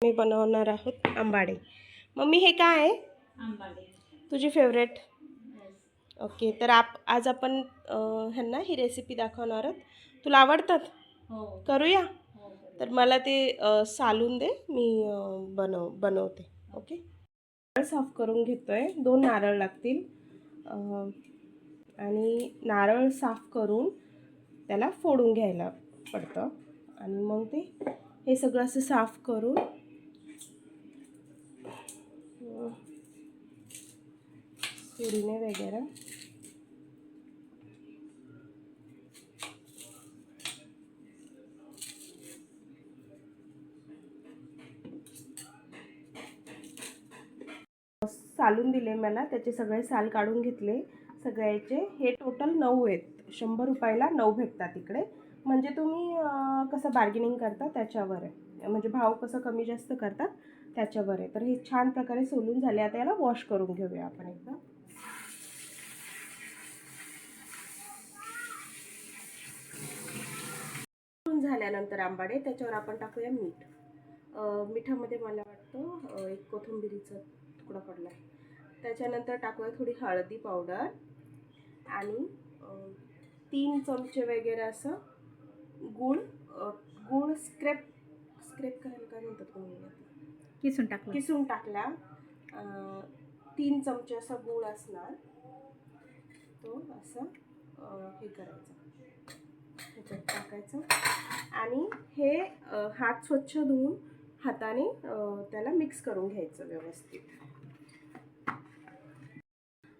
मी बनवणार आहोत आंबाडे. मम्मी हे काय आहे? आंबाडे. तुझी फेवरेट. ओके, तर आज आपण ह्यांना ही रेसिपी दाखवणार आहोत. तुला आवडतात? हो. करूया? हो. तर मला ते सालून दे, मी बनवते. ओके. नारळ साफ करून घेतोय. 2 नारळ लागतील आणि नारळ साफ करून त्याला फोडून घ्यायला पडतं आणि मग ते हे सगळं असं साफ करून सुरीने वगैरे सालून दिले मला, त्याचे सगळे साल काढून घेतले सगळ्याचे. हे टोटल 9 आहेत. 100 रुपयाला 9 भेटतात इकडे. म्हणजे तुम्ही कसं बार्गेनिंग करता त्याच्यावर आहे, म्हणजे भाव कसं कमी जास्त करतात त्याच्यावर आहे. तर हे छान प्रकारे सोलून झाले. आता याला वॉश करून घेऊया आपण एकदा. झाल्यानंतर आंबाडे त्याच्यावर आपण टाकूया मीठ. मिठामध्ये मला वाटतं एक कोथिंबीरीचा तुकडा पडला. त्याच्यानंतर टाकूया थोडी हळदी पावडर आणि 3 चमचे वगैरे असं गूळ स्क्रेप करायला काय म्हणतात तुम्ही? किसून टाकला. 3 चमचे असा गूळ असणार, तो असं हे करायचं, ह्याच्यात टाकायचं आणि हे हात स्वच्छ धुवून हाताने त्याला मिक्स करून घ्यायचं व्यवस्थित.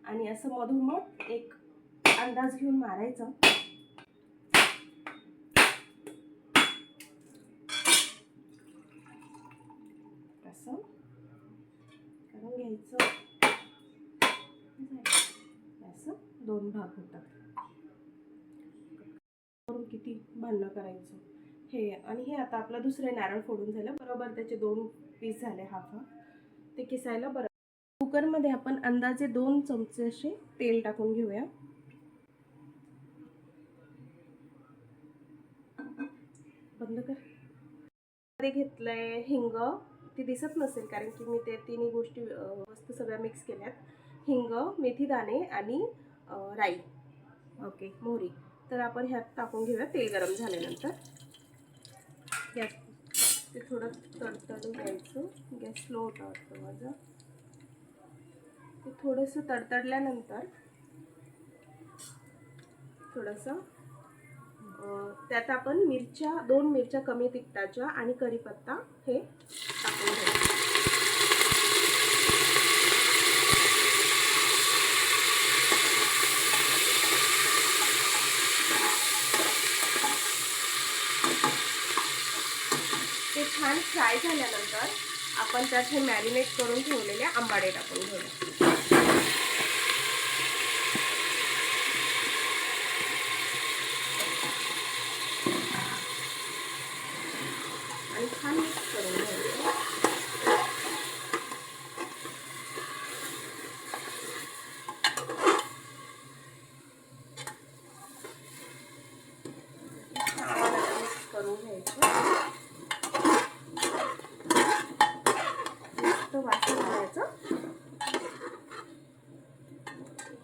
आणि असं मधोमध एक अंदाज घेऊन मारायचा. असं करून घ्यायचं. असं 2 भाग होतात. करून किती भांडणं करायचं हे. आणि हे आता आपलं दुसरे नारळ फोडून झालं. बरोबर त्याचे 2 पीस झाले हाफ. ते किसायला बरं. कुकरमध्ये आपण अंदाजे 2 चमचे असे तेल टाकून घेऊया. बंद कर. मध्ये घेतलंय हिंग. ती दिसत नसेल कारण की मी ते तिन्ही गोष्टी वस्तू सगळ्या मिक्स केल्यात. हिंग, मेथी दाणे आणि राई. ओके, मोहरी. तर आपण ह्यात टाकून घेऊया तेल गरम झाल्यानंतर. यात ते थोडं तडतडून घ्यायचं. गॅस स्लो होता वाटतं माझा. ते थोडंसं तडतडल्यानंतर थोडंसं त्यात आपण मिरच्या, 2 मिरच्या कमी तिखटाच्या आणि कढीपत्ता हे टाकून घ्यायचं. ते छान फ्राय झाल्यानंतर आपण त्यात हे मॅरिनेट करून ठेवलेले आंबाडे टाकून घेऊया आणि छान मिक्स करून घ्यायचं. मिक्स करून घ्यायचं. मस्त वाटून घ्यायचं.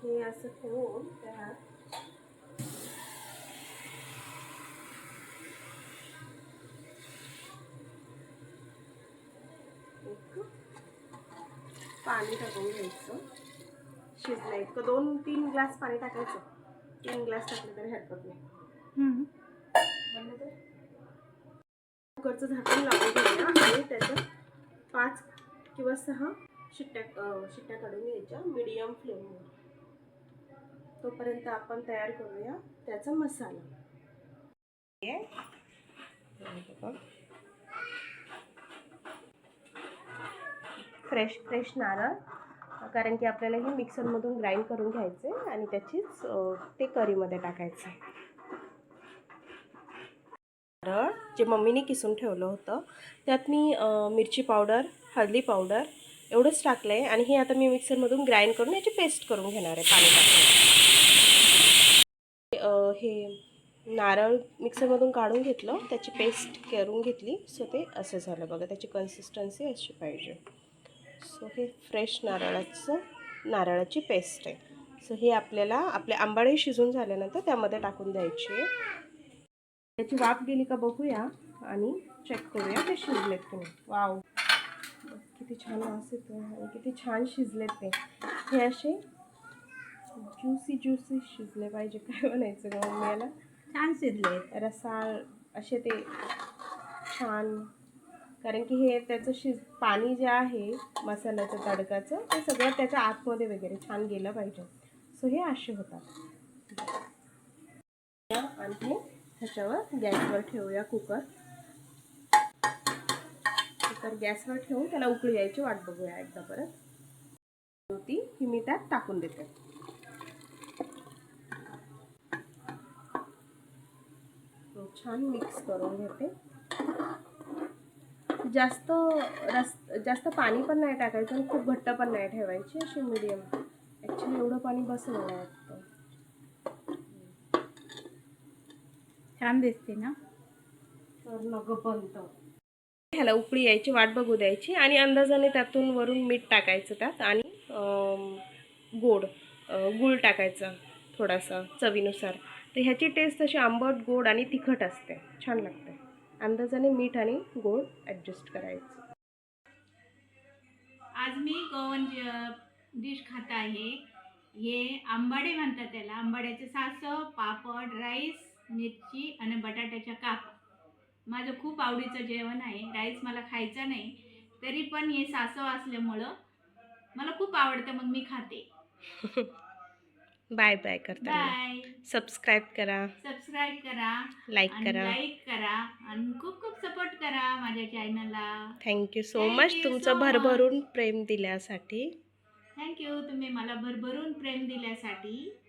हे असं ठेवून त्यात पाणी टाकून घ्यायचं. शिजलं इतकं 2-3 ग्लास पाणी टाकायचं. 3 ग्लास टाकले तरी हरकत नाही. कुकरचं झाकण लावून घेऊया आणि त्याच्यात 5 किंवा 6 शिट्ट्या काढून घ्यायच्या मीडियम फ्लेमवर. तोपर्यंत आपण तयार करूया त्याचा मसाला. फ्रेश नारळ, कारण की आपल्याला हे मिक्सरमधून ग्राइंड करून घ्यायचे आणि त्याचीच ते करीमध्ये टाकायचं. नारळ जे मम्मीने किसून ठेवलं होतं त्यात मी मिरची पावडर, हळदी पावडर एवढंच टाकलं आहे आणि हे आता मी मिक्सरमधून ग्राइंड करून याची पेस्ट करून घेणार आहे पाणी टाकून. हे नारळ मिक्सरमधून काढून घेतलं, त्याची पेस्ट करून घेतली. सो ते असं झालं बघा, त्याची कन्सिस्टन्सी अशी पाहिजे. सो हे फ्रेश नारळाची पेस्ट आहे. सो हे आपल्याला आपले आंबाडे शिजून झाल्यानंतर त्यामध्ये टाकून द्यायची आहे. त्याची वाफ गेली का बघूया आणि चेक करूया ते शिजलेत की नाही. वाव, किती छान वास येतो आणि किती छान शिजलेत ते. हे असे ज्युसी शिजले पाहिजे, काय म्हणायचं का मम्मी याला. छान शिजले, रसाळ असे ते छान. कारण की हे त्याचं पाणी जे आहे मसाल्याचं तडकाचं, ते सगळं त्याच्या आतमध्ये वगैरे छान गेलं पाहिजे. सो हे असे होतात. आणि ह्याच्यावर गॅसवर ठेवूया कुकर गॅसवर ठेवून त्याला उकळी यायची वाट बघूया एकदा परत. ती ही मी त्यात टाकून देते. छान मिक्स करून घेते. जास्त पाणी पण नाही टाकायचं आणि खूप घट्ट पण नाही ठेवायची, अशी मीडियम. ॲक्च्युली एवढं पाणी बसलं मला वाटतं. छान दिसते ना. तर नगपर्यंत ह्याला उकळी यायची वाट बघू द्यायची आणि अंदाजाने त्यातून वरून मीठ टाकायचं त्यात आणि गूळ टाकायचा थोडासा चवीनुसार. तर ह्याची टेस्ट अशी आंबट, गोड आणि तिखट असते, छान लागते. अंदाजाने मीठ आणि गोड ॲडजस्ट करायचं. आज मी गोवन डिश खात आहे. हे आंबाडे म्हणतात त्याला. आंबाड्याचे सासव, पापड, राईस, मिरची आणि बटाट्याच्या काप. माझं खूप आवडीचं जेवण आहे. राईस मला खायचा नाही, तरी पण हे सासव असल्यामुळं मला खूप आवडतं, मग मी खाते. बाय बाय करता. बाय. सबस्क्राईब करा, लाईक करा आणि खूप खूप सपोर्ट करा माझ्या चॅनलला. थँक्यू सो मच तुमचं भरभरून प्रेम दिल्यासाठी. थँक्यू, तुम्ही मला भरभरून प्रेम दिल्यासाठी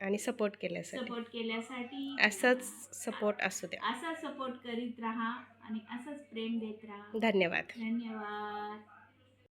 आणि सपोर्ट केल्यासाठी. असंच सपोर्ट असू द्या. असा सपोर्ट करीत राहा आणि असंच प्रेम देत राहा. धन्यवाद. धन्यवाद.